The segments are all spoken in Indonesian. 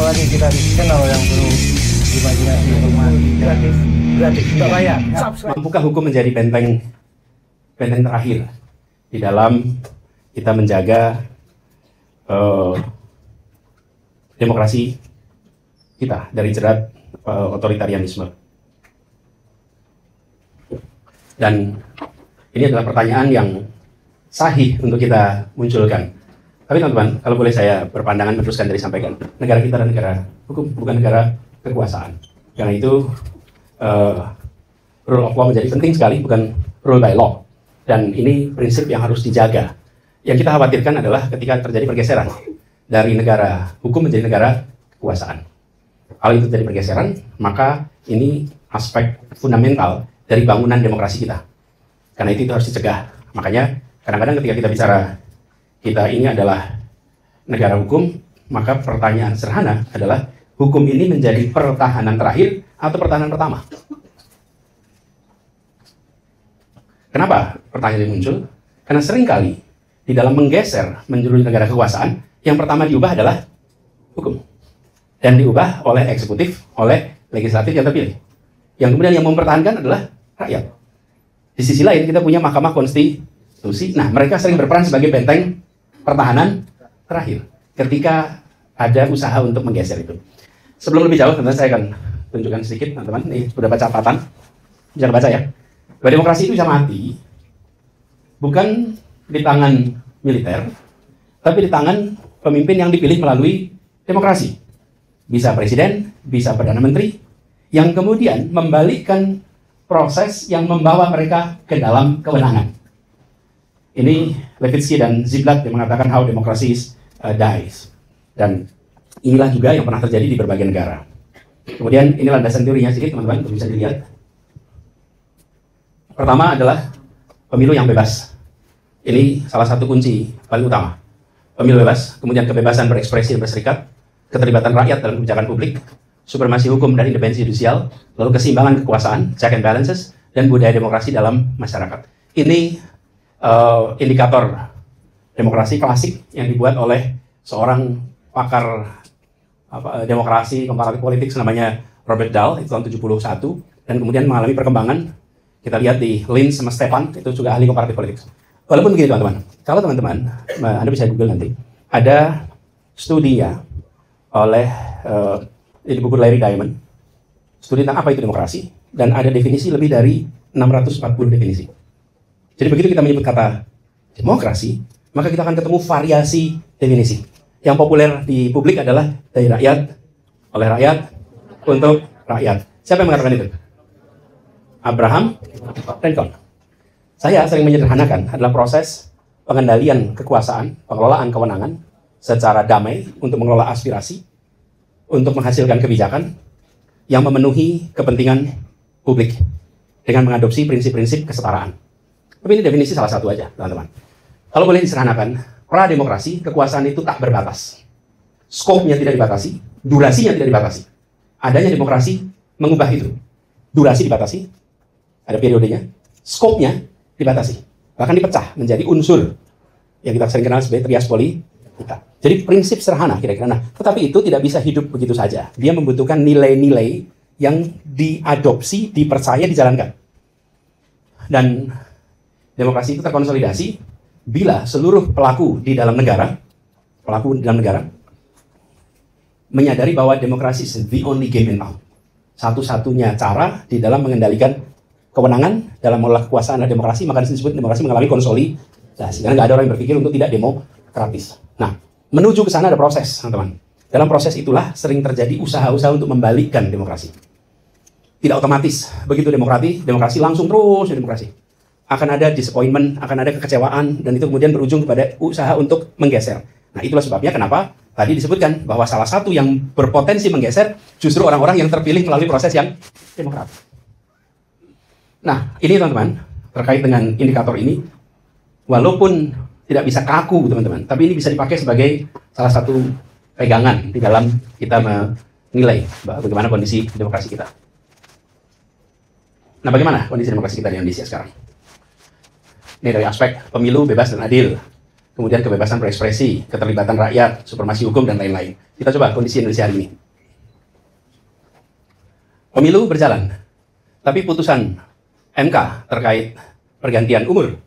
apalagi kita di channel yang perlu imajinasi gratis tak bayar. Mampukah hukum menjadi benteng terakhir di dalam kita menjaga demokrasi kita dari jerat otoritarianisme? Dan ini adalah pertanyaan yang sahih untuk kita munculkan. Tapi teman-teman, kalau boleh saya berpandangan meneruskan dari sampaikan, negara kita adalah negara hukum, bukan negara kekuasaan. Karena itu rule of law menjadi penting sekali, bukan rule by law. Dan ini prinsip yang harus dijaga. Yang kita khawatirkan adalah ketika terjadi pergeseran dari negara hukum menjadi negara kekuasaan. Kalau itu terjadi pergeseran, maka ini aspek fundamental dari bangunan demokrasi kita. Karena itu harus dicegah. Makanya kadang-kadang ketika kita bicara kita ini adalah negara hukum, maka pertanyaan sederhana adalah hukum ini menjadi pertahanan terakhir atau pertahanan pertama? Kenapa pertanyaan ini muncul? Karena seringkali di dalam menggeser menjadi negara kekuasaan, yang pertama diubah adalah hukum. Dan diubah oleh eksekutif, oleh legislatif yang terpilih. Yang kemudian yang mempertahankan adalah rakyat. Di sisi lain kita punya Mahkamah Konstitusi. Nah, mereka sering berperan sebagai benteng pertahanan terakhir ketika ada usaha untuk menggeser itu. Sebelum lebih jauh, teman-teman, saya akan tunjukkan sedikit, teman-teman. Ini beberapa catatan. Bisa baca ya. Bahwa demokrasi itu bisa mati bukan di tangan militer, tapi di tangan pemimpin yang dipilih melalui demokrasi. Bisa presiden, bisa perdana menteri, yang kemudian membalikkan proses yang membawa mereka ke dalam kewenangan. Ini Levitsky dan Ziblatt yang mengatakan how democracy dies. Dan inilah juga yang pernah terjadi di berbagai negara. Kemudian ini landasan teorinya sedikit, teman-teman, bisa dilihat. Pertama adalah pemilu yang bebas. Ini salah satu kunci paling utama. Pemilu bebas, kemudian kebebasan berekspresi dan berserikat, keterlibatan rakyat dalam kebijakan publik, supremasi hukum dan independensi judisial, lalu keseimbangan kekuasaan, check and balances, dan budaya demokrasi dalam masyarakat. Ini indikator demokrasi klasik yang dibuat oleh seorang pakar demokrasi komparatif politik namanya Robert Dahl, itu tahun 71, dan kemudian mengalami perkembangan. Kita lihat di Lynch sama Stefan, itu juga ahli komparatif politik. Walaupun begini teman-teman, kalau teman-teman, Anda bisa Google nanti, ada studinya oleh di buku Larry Diamond, studi tentang apa itu demokrasi, dan ada definisi lebih dari 640 definisi. Jadi begitu kita menyebut kata demokrasi, maka kita akan ketemu variasi definisi. Yang populer di publik adalah dari rakyat, oleh rakyat, untuk rakyat. Siapa yang mengatakan itu? Abraham Lincoln. Saya sering menyederhanakan adalah proses pengendalian kekuasaan, pengelolaan kewenangan secara damai untuk mengelola aspirasi, untuk menghasilkan kebijakan yang memenuhi kepentingan publik dengan mengadopsi prinsip-prinsip kesetaraan. Tapi ini definisi salah satu aja, teman-teman. Kalau boleh disederhanakan, pra-demokrasi, kekuasaan itu tak berbatas. Skopnya tidak dibatasi, durasinya tidak dibatasi. Adanya demokrasi mengubah itu. Durasi dibatasi, ada periodenya, skopnya dibatasi. Bahkan dipecah menjadi unsur yang kita sering kenal sebagai trias politika. Jadi prinsip sederhana kira-kira. Nah, tetapi itu tidak bisa hidup begitu saja. Dia membutuhkan nilai-nilai yang diadopsi, dipercaya, dijalankan. Dan demokrasi itu terkonsolidasi bila seluruh pelaku di dalam negara menyadari bahwa demokrasi is the only game in town. Satu-satunya cara di dalam mengendalikan kewenangan dalam mengelola kekuasaan dan demokrasi, maka disebut demokrasi mengalami konsolidasi. Karena nggak ada orang yang berpikir untuk tidak demokratis. Nah, menuju ke sana ada proses, teman-teman. Dalam proses itulah sering terjadi usaha-usaha untuk membalikkan demokrasi. Tidak otomatis. Begitu demokrasi langsung terus demokrasi. Akan ada disappointment, akan ada kekecewaan, dan itu kemudian berujung kepada usaha untuk menggeser. Nah, itulah sebabnya kenapa tadi disebutkan bahwa salah satu yang berpotensi menggeser justru orang-orang yang terpilih melalui proses yang demokratis. Nah, ini teman-teman, terkait dengan indikator ini, walaupun tidak bisa kaku, teman-teman, tapi ini bisa dipakai sebagai salah satu pegangan di dalam kita menilai bagaimana kondisi demokrasi kita. Nah, bagaimana kondisi demokrasi kita di Indonesia sekarang? Ini dari aspek pemilu bebas dan adil. kemudian kebebasan berekspresi, keterlibatan rakyat, supremasi hukum, dan lain-lain. Kita coba kondisi Indonesia hari ini. Pemilu berjalan, tapi putusan MK terkait pergantian umur,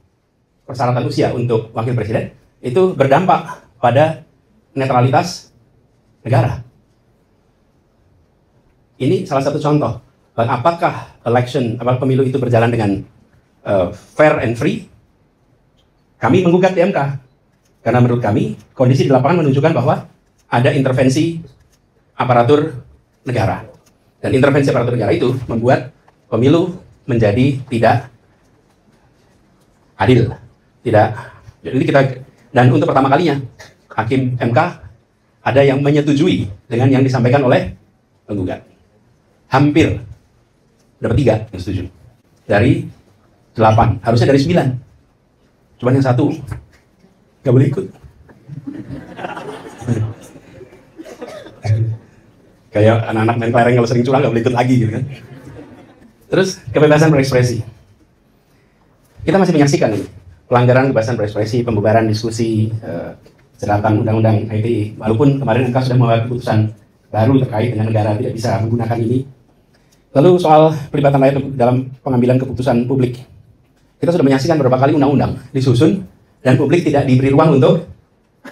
persyaratan usia untuk wakil presiden, itu berdampak pada netralitas negara. Ini salah satu contoh. Apakah pemilu itu berjalan dengan fair and free? Kami menggugat di MK. Karena menurut kami, kondisi di lapangan menunjukkan bahwa ada intervensi aparatur negara. Dan intervensi aparatur negara itu membuat pemilu menjadi tidak adil. Dan untuk pertama kalinya, Hakim MK ada yang menyetujui dengan yang disampaikan oleh penggugat. Hampir dapat 3 yang setuju. Dari 8, harusnya dari 9. Cuman yang 1 nggak boleh ikut. Kayak anak-anak main kelereng kalau sering curang nggak boleh ikut lagi gitu kan. Terus kebebasan berekspresi. Kita masih menyaksikan ini pelanggaran kebebasan berekspresi, pembubaran diskusi, jeratan undang-undang ITE. Walaupun kemarin MK sudah membuat keputusan baru terkait dengan negara tidak bisa menggunakan ini. Lalu soal pelibatan rakyat dalam pengambilan keputusan publik. Kita sudah menyaksikan beberapa kali undang-undang disusun dan publik tidak diberi ruang untuk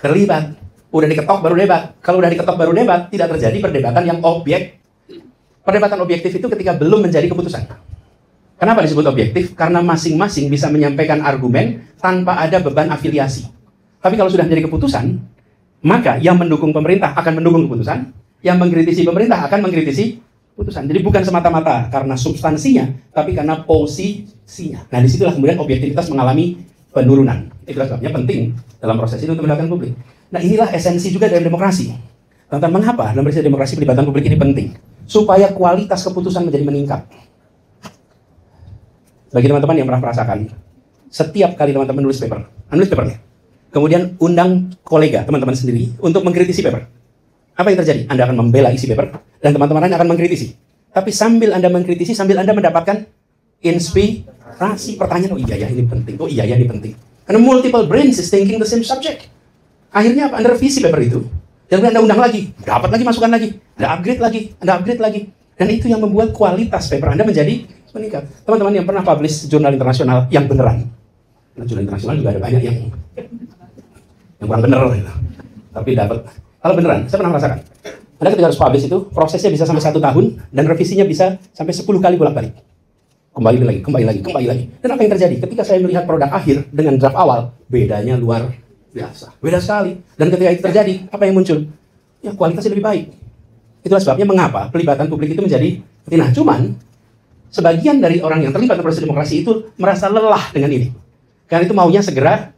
terlibat. Udah diketok baru debat. Kalau udah diketok baru debat, tidak terjadi perdebatan yang Perdebatan objektif itu ketika belum menjadi keputusan. Kenapa disebut objektif? Karena masing-masing bisa menyampaikan argumen tanpa ada beban afiliasi. Tapi kalau sudah menjadi keputusan, maka yang mendukung pemerintah akan mendukung keputusan, yang mengkritisi pemerintah akan mengkritisi putusan. Jadi bukan semata-mata karena substansinya, tapi karena posisinya. Nah, disitulah kemudian objektivitas mengalami penurunan. Itulah sebabnya penting dalam proses ini untuk melibatkan publik. Nah, inilah esensi juga dari demokrasi. Tentang mengapa dalam proses demokrasi pelibatan publik ini penting? Supaya kualitas keputusan menjadi meningkat. Bagi teman-teman yang pernah merasakan, setiap kali teman-teman nulis papernya, kemudian undang kolega, teman-teman sendiri, untuk mengkritisi paper. Apa yang terjadi? Anda akan membela isi paper, dan teman-teman lain akan mengkritisi. Tapi sambil Anda mengkritisi, sambil Anda mendapatkan inspirasi, pertanyaan, oh iya ya ini penting, oh iya ya ini penting. Karena multiple brains is thinking the same subject. Akhirnya apa? Anda revisi paper itu, dan Anda undang lagi, dapat lagi masukan lagi, Anda upgrade lagi. Dan itu yang membuat kualitas paper Anda menjadi meningkat. Teman-teman yang pernah publish jurnal internasional yang beneran. Nah, jurnal internasional juga ada banyak yang kurang bener, gitu. Tapi dapat. Kalau beneran, saya pernah merasakan. Anda ketika harus publish itu, prosesnya bisa sampai 1 tahun, dan revisinya bisa sampai 10 kali bolak-balik. Kembali lagi. Dan apa yang terjadi? Ketika saya melihat produk akhir dengan draft awal, bedanya luar biasa. Beda sekali. Dan ketika itu terjadi, apa yang muncul? Ya, kualitasnya lebih baik. Itulah sebabnya mengapa pelibatan publik itu menjadi penting. Nah, cuman, sebagian dari orang yang terlibat dalam proses demokrasi itu merasa lelah dengan ini. Karena itu maunya segera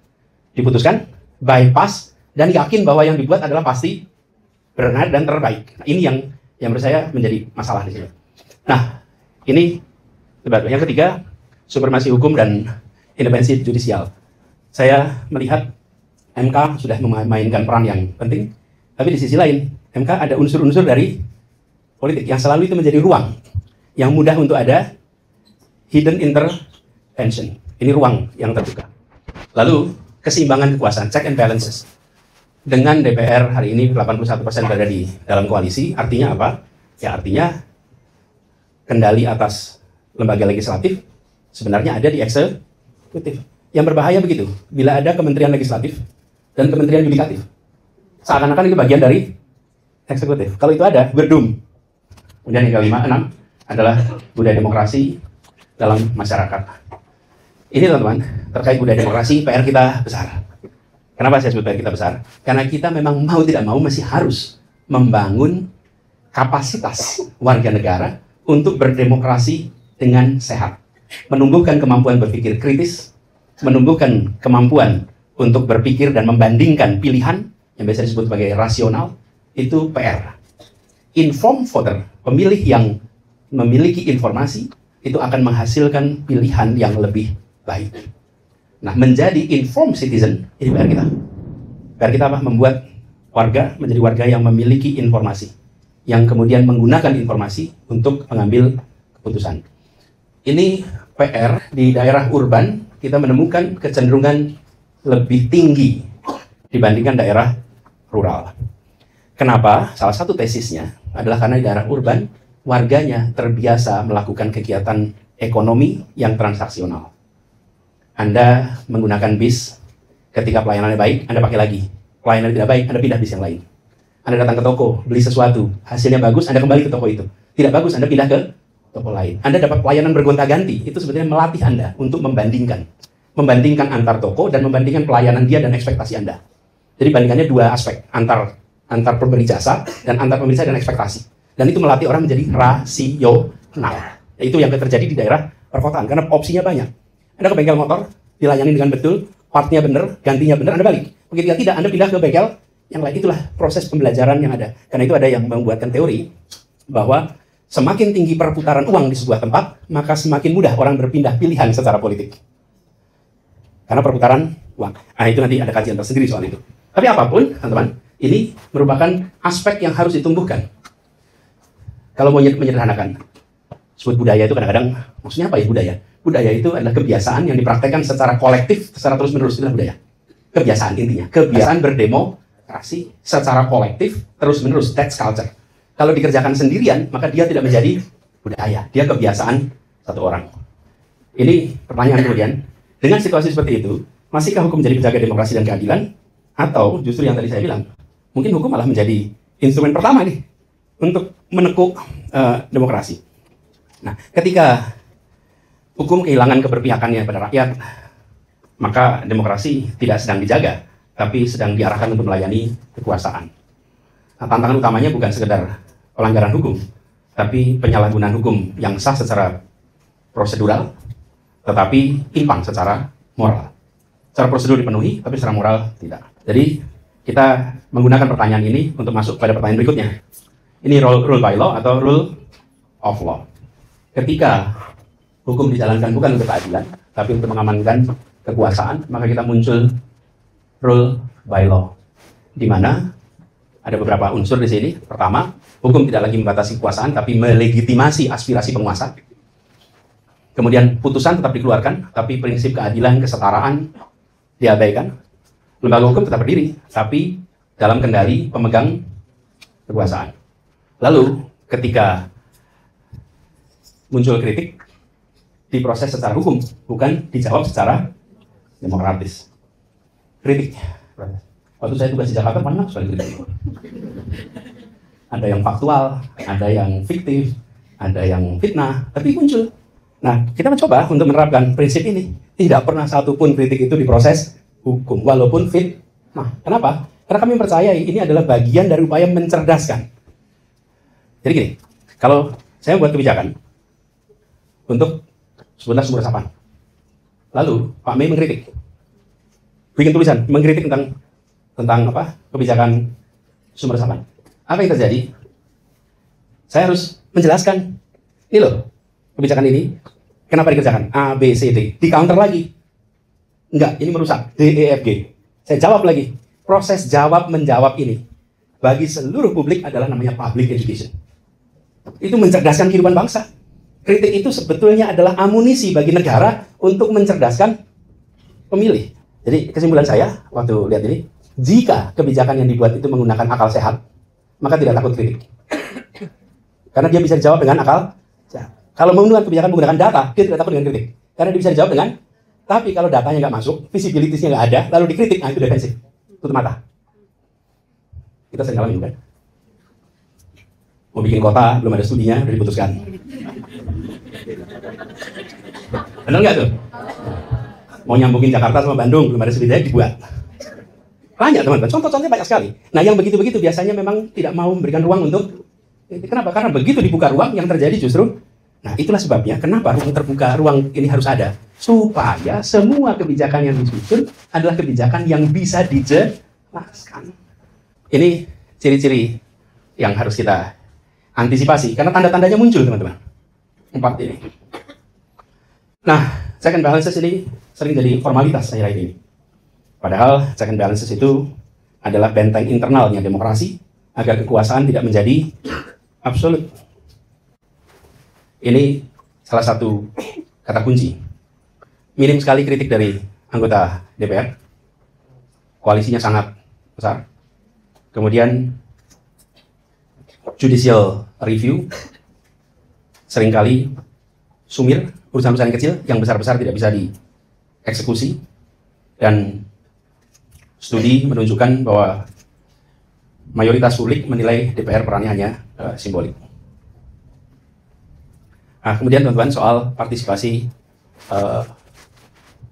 diputuskan, bypass, dan yakin bahwa yang dibuat adalah pasti benar dan terbaik. Nah, ini yang menurut saya menjadi masalah di sini. Nah, ini yang ketiga, supremasi hukum dan independensi judisial. Saya melihat MK sudah memainkan peran yang penting, tapi di sisi lain, MK ada unsur-unsur dari politik yang selalu itu menjadi ruang yang mudah untuk ada hidden intervention. Ini ruang yang terbuka. Lalu, keseimbangan kekuasaan, check and balances. Dengan DPR hari ini 81% berada di dalam koalisi, artinya apa? Ya artinya kendali atas lembaga legislatif sebenarnya ada di eksekutif. Yang berbahaya begitu, bila ada kementerian legislatif dan kementerian yudikatif. Seakan-akan itu bagian dari eksekutif. Kalau itu ada, berdum. Kemudian yang kelima, 6 adalah budaya demokrasi dalam masyarakat. Ini teman-teman, terkait budaya demokrasi, PR kita besar. Kenapa saya sebut PR kita besar? Karena kita memang mau tidak mau masih harus membangun kapasitas warga negara untuk berdemokrasi dengan sehat. Menumbuhkan kemampuan berpikir kritis, menumbuhkan kemampuan untuk berpikir dan membandingkan pilihan yang biasa disebut sebagai rasional, itu PR. Informed voter, pemilih yang memiliki informasi, itu akan menghasilkan pilihan yang lebih baik. Nah, menjadi informed citizen, ini PR kita. PR kita apa? Membuat warga menjadi warga yang memiliki informasi, yang kemudian menggunakan informasi untuk mengambil keputusan. Ini PR di daerah urban, kita menemukan kecenderungan lebih tinggi dibandingkan daerah rural. Kenapa? Salah satu tesisnya adalah karena di daerah urban, warganya terbiasa melakukan kegiatan ekonomi yang transaksional. Anda menggunakan bis, ketika pelayanannya baik, Anda pakai lagi. Pelayanannya tidak baik, Anda pindah bis yang lain. Anda datang ke toko, beli sesuatu, hasilnya bagus, Anda kembali ke toko itu. Tidak bagus, Anda pindah ke toko lain. Anda dapat pelayanan bergonta-ganti, itu sebenarnya melatih Anda untuk membandingkan. Membandingkan antar toko dan membandingkan pelayanan dia dan ekspektasi Anda. Jadi bandingannya dua aspek, antar pemberi jasa dan antar pemberi jasa dan ekspektasi. Dan itu melatih orang menjadi rasional. Itu yang terjadi di daerah perkotaan, karena opsinya banyak. Anda ke bengkel motor, dilayani dengan betul, partnya benar, gantinya benar, Anda balik. Begitu tidak, Anda pindah ke bengkel yang lain. Itulah proses pembelajaran yang ada. Karena itu ada yang membuatkan teori bahwa semakin tinggi perputaran uang di sebuah tempat, maka semakin mudah orang berpindah pilihan secara politik. Karena perputaran uang. Nah, itu nanti ada kajian tersendiri soal itu. Tapi apapun, teman-teman, ini merupakan aspek yang harus ditumbuhkan. Kalau mau menyederhanakan, sebut budaya itu kadang-kadang, maksudnya apa ya budaya? Budaya itu adalah kebiasaan yang dipraktekkan secara kolektif, secara terus-menerus. Itulah budaya. Kebiasaan intinya. Kebiasaan berdemokrasi secara kolektif, terus-menerus. That's culture. Kalau dikerjakan sendirian, maka dia tidak menjadi budaya. Dia kebiasaan satu orang. Ini pertanyaan kemudian, dengan situasi seperti itu, masihkah hukum menjadi penjaga demokrasi dan keadilan? Atau justru yang tadi saya bilang, mungkin hukum malah menjadi instrumen pertama nih untuk menekuk demokrasi. Nah, ketika hukum kehilangan keberpihakannya pada rakyat, maka demokrasi tidak sedang dijaga, tapi sedang diarahkan untuk melayani kekuasaan. Nah, tantangan utamanya bukan sekedar pelanggaran hukum, tapi penyalahgunaan hukum yang sah secara prosedural, tetapi timpang secara moral. Secara prosedur dipenuhi, tapi secara moral tidak. Jadi, kita menggunakan pertanyaan ini untuk masuk pada pertanyaan berikutnya. Ini rule by law atau rule of law. Ketika hukum dijalankan bukan untuk keadilan, tapi untuk mengamankan kekuasaan, maka kita muncul rule by law. Di mana ada beberapa unsur di sini. Pertama, hukum tidak lagi membatasi kekuasaan, tapi melegitimasi aspirasi penguasa. Kemudian putusan tetap dikeluarkan, tapi prinsip keadilan, kesetaraan diabaikan. Lembaga hukum tetap berdiri, tapi dalam kendali pemegang kekuasaan. Lalu, ketika muncul kritik, diproses secara hukum, bukan dijawab secara demokratis. Kritik. Waktu saya tugas di Jakarta, banyak sekali kritik. Ada yang faktual, ada yang fiktif, ada yang fitnah, tapi muncul. Nah, kita mencoba untuk menerapkan prinsip ini. Tidak pernah satupun kritik itu diproses hukum, walaupun fitnah. Kenapa? Karena kami percaya ini adalah bagian dari upaya mencerdaskan. Jadi gini, kalau saya buat kebijakan untuk sebentar sumber resapan, lalu Pak Mei mengkritik, bikin tulisan mengkritik tentang apa kebijakan sumber resapan. Apa yang terjadi? Saya harus menjelaskan, ini loh kebijakan ini, kenapa dikerjakan? A, B, C, D. Di counter lagi. Enggak, ini merusak. D, E, F, G. Saya jawab lagi. Proses jawab-menjawab ini bagi seluruh publik adalah namanya public education. Itu mencerdaskan kehidupan bangsa. Kritik itu sebetulnya adalah amunisi bagi negara untuk mencerdaskan pemilih. Jadi kesimpulan saya waktu lihat ini, jika kebijakan yang dibuat itu menggunakan akal sehat, maka tidak takut kritik. Karena dia bisa dijawab dengan akal sehat. Kalau menggunakan kebijakan menggunakan data, dia tidak takut dengan kritik. Karena dia bisa dijawab dengan, tapi kalau datanya nggak masuk, visibilitasnya nggak ada, lalu dikritik, nah itu defensif. Tutup mata. Kita sering ngalamin kan? Mau bikin kota, belum ada studinya, udah diputuskan. Benar nggak tuh? Mau nyambungin Jakarta sama Bandung, belum ada studinya, dibuat. Banyak teman-teman, contoh-contohnya banyak sekali. Nah yang begitu-begitu biasanya memang tidak mau memberikan ruang untuk, kenapa? Karena begitu dibuka ruang, yang terjadi justru, nah itulah sebabnya kenapa ruang terbuka, ruang ini harus ada. Supaya semua kebijakan yang disusun adalah kebijakan yang bisa dijelaskan. Ini ciri-ciri yang harus kita antisipasi, karena tanda-tandanya muncul teman-teman. 4 ini. Nah, check and balances ini sering jadi formalitas akhir-akhir ini. Padahal check and balances itu adalah benteng internalnya demokrasi agar kekuasaan tidak menjadi absolut. Ini salah satu kata kunci. Minim sekali kritik dari anggota DPR, koalisinya sangat besar. Kemudian judicial review seringkali sumir, urusan-urusan yang kecil, yang besar-besar tidak bisa dieksekusi. Dan studi menunjukkan bahwa mayoritas publik menilai DPR perannya hanya simbolik. Nah, kemudian teman-teman soal partisipasi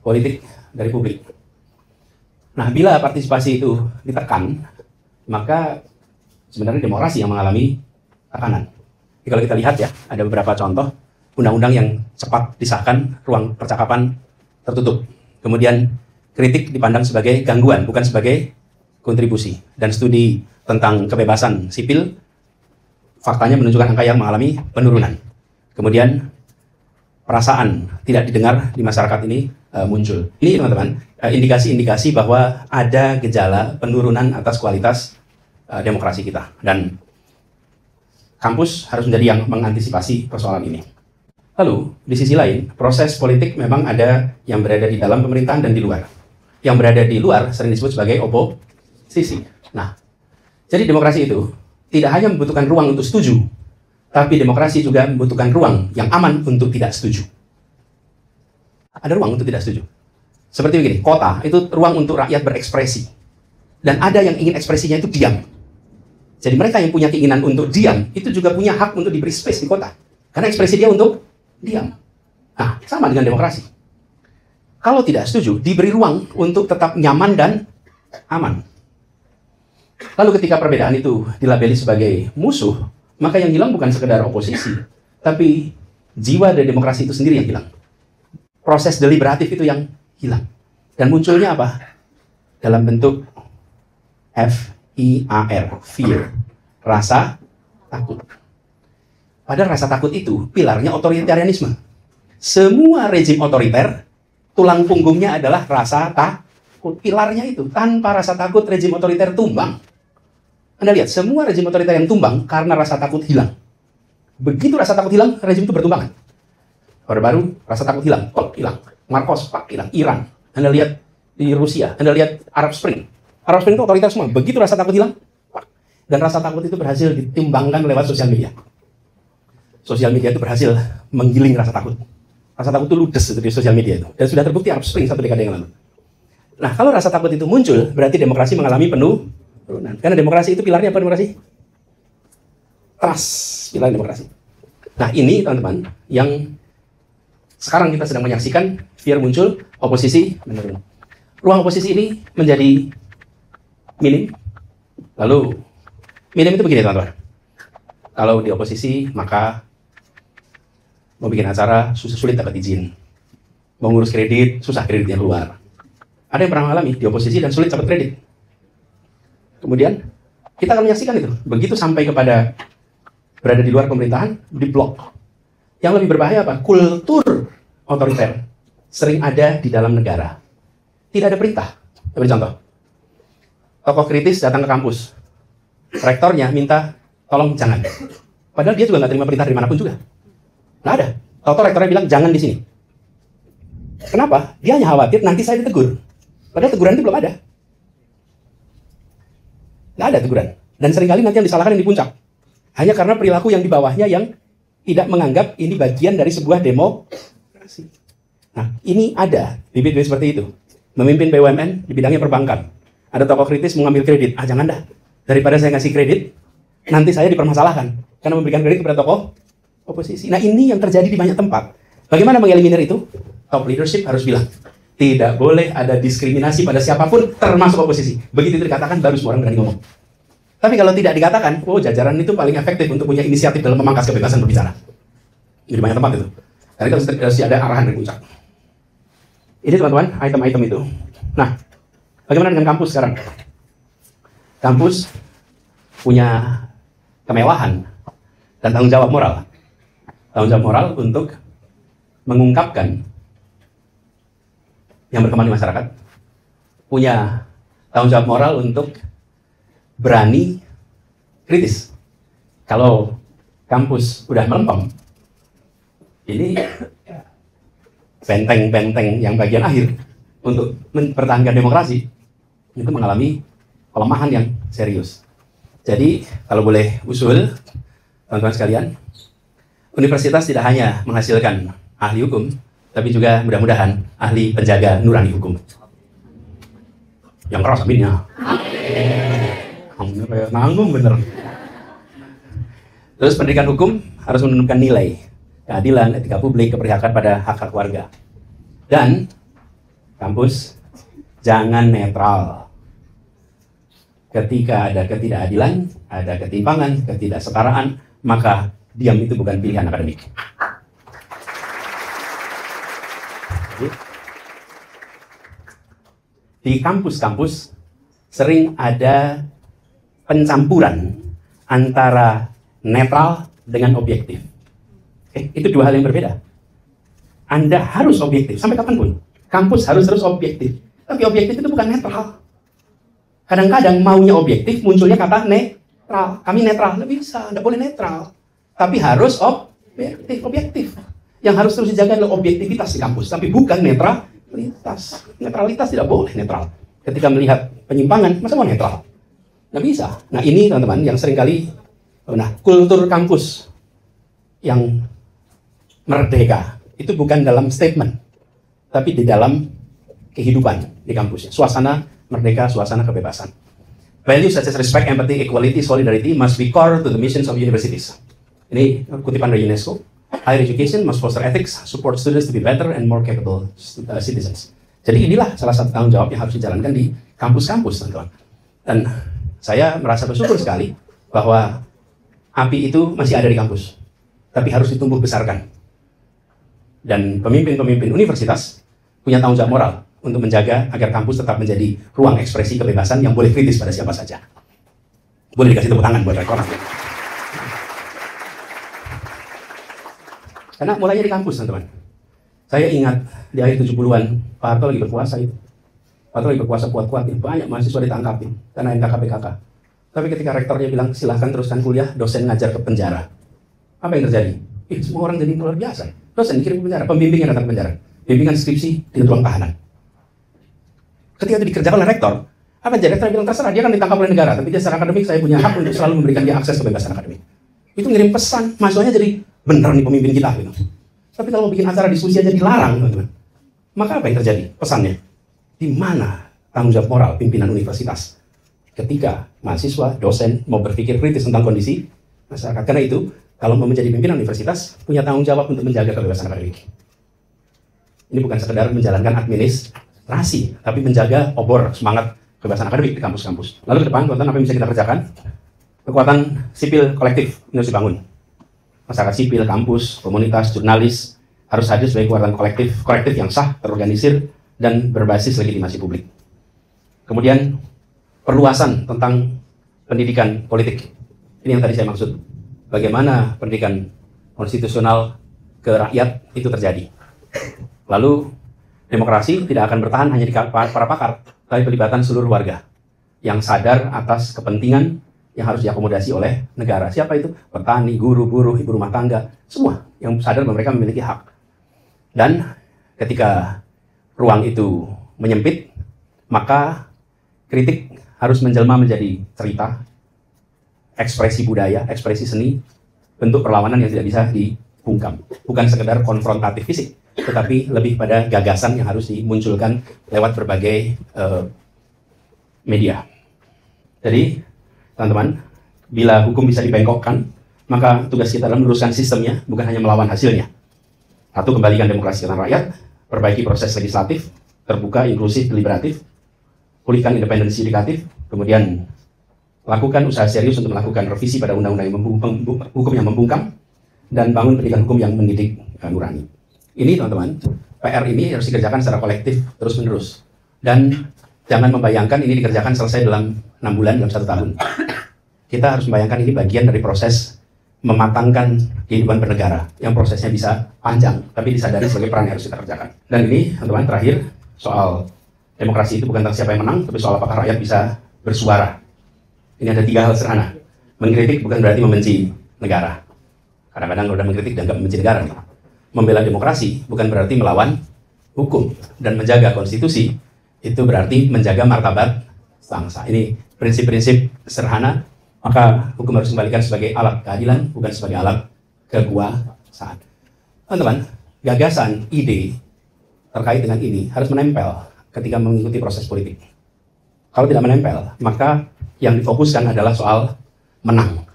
politik dari publik. Nah, bila partisipasi itu ditekan, maka sebenarnya demokrasi yang mengalami tekanan. Jadi kalau kita lihat ya, ada beberapa contoh undang-undang yang cepat disahkan, ruang percakapan tertutup. Kemudian kritik dipandang sebagai gangguan, bukan sebagai kontribusi. Dan studi tentang kebebasan sipil, faktanya menunjukkan angka yang mengalami penurunan. Kemudian perasaan tidak didengar di masyarakat ini muncul. Ini teman-teman, indikasi-indikasi bahwa ada gejala penurunan atas kualitas demokrasi kita. Dan kampus harus menjadi yang mengantisipasi persoalan ini. Lalu, di sisi lain, proses politik memang ada yang berada di dalam pemerintahan dan di luar. Yang berada di luar sering disebut sebagai oposisi. Nah, jadi demokrasi itu tidak hanya membutuhkan ruang untuk setuju, tapi demokrasi juga membutuhkan ruang yang aman untuk tidak setuju. Ada ruang untuk tidak setuju. Seperti begini, kota itu ruang untuk rakyat berekspresi. Dan ada yang ingin ekspresinya itu diam. Jadi mereka yang punya keinginan untuk diam, itu juga punya hak untuk diberi space di kota. Karena ekspresi dia untuk diam. Nah, sama dengan demokrasi. Kalau tidak setuju, diberi ruang untuk tetap nyaman dan aman. Lalu ketika perbedaan itu dilabeli sebagai musuh, maka yang hilang bukan sekedar oposisi, tapi jiwa dari demokrasi itu sendiri yang hilang. Proses deliberatif itu yang hilang. Dan munculnya apa? Dalam bentuk FIAR, fear, rasa takut. Padahal rasa takut itu pilarnya otoritarianisme. Semua rezim otoriter, tulang punggungnya adalah rasa takut. Pilarnya itu, tanpa rasa takut rezim otoriter tumbang. Anda lihat, semua rezim otoriter yang tumbang karena rasa takut hilang. Begitu rasa takut hilang, rezim itu bertumbangan. Orde Baru, rasa takut hilang, hilang. Marcos, hilang. Iran, Anda lihat di Rusia, Anda lihat Arab Spring. Arab Spring itu otoriter semua. Begitu rasa takut hilang, dan rasa takut itu berhasil ditimbangkan lewat sosial media. Sosial media itu berhasil menggiling rasa takut. Rasa takut itu ludes di sosial media itu. Dan sudah terbukti Arab Spring 1 dekade yang lalu. Nah, kalau rasa takut itu muncul, berarti demokrasi mengalami penurunan. Karena demokrasi itu pilarnya apa demokrasi? Trust, pilar demokrasi. Nah, ini teman-teman yang sekarang kita sedang menyaksikan, fear muncul, oposisi menurun. Ruang oposisi ini menjadi minim. Lalu, minim itu begini teman-teman. Kalau di oposisi, maka mau bikin acara, sulit dapat izin. Mau ngurus kredit, susah kreditnya keluar. Ada yang pernah mengalami di oposisi dan sulit dapat kredit. Kemudian, kita akan menyaksikan itu. Begitu sampai kepada berada di luar pemerintahan, diblok. Yang lebih berbahaya apa? Kultur otoriter sering ada di dalam negara. Tidak ada perintah. Saya beri contoh. Tokoh kritis datang ke kampus. Rektornya minta, tolong jangan. Padahal dia juga nggak terima perintah dari manapun juga. Nggak ada. Tahu-tahu rektornya bilang, jangan di sini. Kenapa? Dia hanya khawatir nanti saya ditegur. Padahal teguran itu belum ada. Nggak ada teguran. Dan seringkali nanti yang disalahkan yang di puncak. Hanya karena perilaku yang di bawahnya yang tidak menganggap ini bagian dari sebuah demokrasi. Nah, ini ada bibit-bibit seperti itu. Memimpin BUMN di bidangnya perbankan. Ada tokoh kritis mengambil kredit. Jangan dah. Daripada saya ngasih kredit, nanti saya dipermasalahkan. Karena memberikan kredit kepada tokoh oposisi. Nah, ini yang terjadi di banyak tempat. Bagaimana mengeliminir itu? Top leadership harus bilang, tidak boleh ada diskriminasi pada siapapun, termasuk oposisi. Begitu itu dikatakan, baru semua orang berani ngomong. Tapi kalau tidak dikatakan, jajaran itu paling efektif untuk punya inisiatif dalam memangkas kebebasan berbicara. Di banyak tempat itu. Karena itu harus ada arahan dari puncak. Ini teman-teman, item-item itu. Nah, bagaimana dengan kampus sekarang? Kampus punya kemewahan dan tanggung jawab moral. Tanggung jawab moral untuk mengungkapkan yang berkembang di masyarakat. Punya tanggung jawab moral untuk berani kritis. Kalau kampus udah melempem, ini benteng-benteng yang bagian akhir untuk mempertahankan demokrasi itu mengalami pelemahan yang serius. Jadi, kalau boleh usul, teman-teman sekalian, universitas tidak hanya menghasilkan ahli hukum, tapi juga mudah-mudahan ahli penjaga nurani hukum. Yang keras aminnya. Aminnya kayak nanggung bener. Terus pendidikan hukum harus menentukan nilai, keadilan, etika publik, keberpihakan pada hak-hak warga. Dan kampus jangan netral. Ketika ada ketidakadilan, ada ketimpangan, ketidaksetaraan, maka diam itu bukan pilihan akademik. Di kampus-kampus sering ada pencampuran antara netral dengan objektif. Itu dua hal yang berbeda. Anda harus objektif, sampai kapanpun. Kampus harus terus objektif. Tapi objektif itu bukan netral. Kadang-kadang maunya objektif, munculnya kata netral. Kami netral, nggak bisa, nggak boleh netral. Tapi harus objektif. Yang harus terus dijaga adalah objektivitas di kampus, tapi bukan netralitas. Netralitas tidak boleh netral. Ketika melihat penyimpangan, masa mau netral? Nggak bisa. Nah ini teman-teman yang seringkali, kultur kampus yang merdeka, itu bukan dalam statement, tapi di dalam kehidupan di kampusnya. Suasana merdeka, suasana kebebasan. Values such as respect, empathy, equality, solidarity must be core to the missions of universities. Ini kutipan dari UNESCO. Higher education must foster ethics, support students to be better and more capable citizens. Jadi inilah salah satu tanggung jawab yang harus dijalankan di kampus-kampus, teman-teman. Dan saya merasa bersyukur sekali bahwa api itu masih ada di kampus, tapi harus ditumbuh besarkan. Dan pemimpin-pemimpin universitas punya tanggung jawab moral untuk menjaga agar kampus tetap menjadi ruang ekspresi kebebasan yang boleh kritis pada siapa saja. Boleh dikasih tepuk tangan buat rektor. Karena mulainya di kampus, teman-teman. Saya ingat di akhir 70-an, Pak Harto lagi berkuasa itu. Pak Harto lagi berkuasa kuat-kuatnya, banyak mahasiswa ditangkapin karena NKKPKK. Tapi ketika rektornya bilang, silahkan teruskan kuliah, dosen ngajar ke penjara. Apa yang terjadi? Semua orang jadi luar biasa. Dosen dikirim ke penjara, pembimbingnya datang ke penjara. Bimbingan skripsi di ruang tahanan. Ketika itu dikerjakan oleh rektor, apa yang jadi? Rektor bilang terserah, dia kan ditangkap oleh negara, tapi dia secara akademik saya punya hak untuk selalu memberikan dia akses kebebasan akademik. Itu ngirim pesan, mahasiswanya jadi bener nih pemimpin kita gitu. Tapi kalau mau bikin acara diskusi aja dilarang, teman-teman. Maka apa yang terjadi? Pesannya, di mana tanggung jawab moral pimpinan universitas ketika mahasiswa, dosen mau berpikir kritis tentang kondisi masyarakat? Karena itu, kalau mau menjadi pimpinan universitas, punya tanggung jawab untuk menjaga kebebasan akademik. Ini bukan sekedar menjalankan administrasi, tapi menjaga obor semangat kebebasan akademik di kampus-kampus. Lalu ke depan, teman-teman, apa yang bisa kita kerjakan? Kekuatan sipil kolektif ini harus dibangun. Masyarakat sipil, kampus, komunitas, jurnalis harus hadir sebagai kekuatan kolektif yang sah, terorganisir, dan berbasis legitimasi publik. Kemudian, perluasan tentang pendidikan politik. Ini yang tadi saya maksud. Bagaimana pendidikan konstitusional ke rakyat itu terjadi. Lalu, demokrasi tidak akan bertahan hanya di para pakar, tapi pelibatan seluruh warga yang sadar atas kepentingan yang harus diakomodasi oleh negara. Siapa itu? Petani, guru, buruh, ibu rumah tangga, semua yang sadar bahwa mereka memiliki hak. Dan ketika ruang itu menyempit, maka kritik harus menjelma menjadi cerita, ekspresi budaya, ekspresi seni, bentuk perlawanan yang tidak bisa dibungkam. Bukan sekedar konfrontatif fisik, tetapi lebih pada gagasan yang harus dimunculkan lewat berbagai media. Jadi, teman-teman, bila hukum bisa dibengkokkan, maka tugas kita adalah meluruskan sistemnya, bukan hanya melawan hasilnya. Satu, kembalikan demokrasi ke tangan rakyat, perbaiki proses legislatif, terbuka, inklusif, deliberatif, pulihkan independensi yudikatif, kemudian lakukan usaha serius untuk melakukan revisi pada undang-undang hukum yang membungkam, dan bangun pendidikan hukum yang mendidik nurani. Ini, teman-teman, PR ini harus dikerjakan secara kolektif, terus-menerus. Dan jangan membayangkan ini dikerjakan selesai dalam 6 bulan, dalam 1 tahun. Kita harus membayangkan ini bagian dari proses mematangkan kehidupan bernegara, yang prosesnya bisa panjang, tapi disadari sebagai peran yang harus kita kerjakan. Dan ini, teman-teman, terakhir, soal demokrasi itu bukan tentang siapa yang menang, tapi soal apakah rakyat bisa bersuara. Ini ada 3 hal sederhana. Mengkritik bukan berarti membenci negara. Kadang-kadang kalau udah mengkritik, dianggap membenci negara. Nih. Membela demokrasi bukan berarti melawan hukum. Dan menjaga konstitusi, itu berarti menjaga martabat bangsa. Ini prinsip-prinsip sederhana, maka hukum harus dikembalikan sebagai alat keadilan, bukan sebagai alat kekuasaan. Teman-teman, gagasan, ide terkait dengan ini harus menempel ketika mengikuti proses politik. Kalau tidak menempel, maka yang difokuskan adalah soal menang.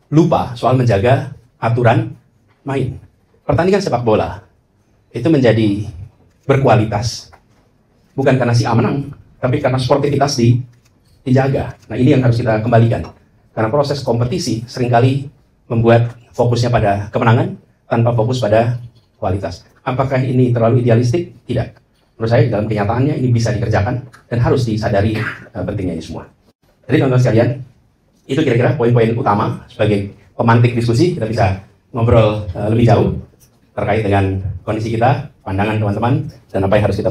Lupa soal menjaga aturan main. Pertandingan sepak bola itu menjadi berkualitas bukan karena si A menang, tapi karena sportivitas dijaga. Nah, ini yang harus kita kembalikan. Karena proses kompetisi seringkali membuat fokusnya pada kemenangan tanpa fokus pada kualitas. Apakah ini terlalu idealistik? Tidak. Menurut saya dalam kenyataannya ini bisa dikerjakan dan harus disadari pentingnya ini semua. Jadi teman-teman sekalian, itu kira-kira poin-poin utama sebagai pemantik diskusi. Kita bisa ngobrol lebih jauh terkait dengan kondisi kita, pandangan teman-teman, dan apa yang harus kita bahas.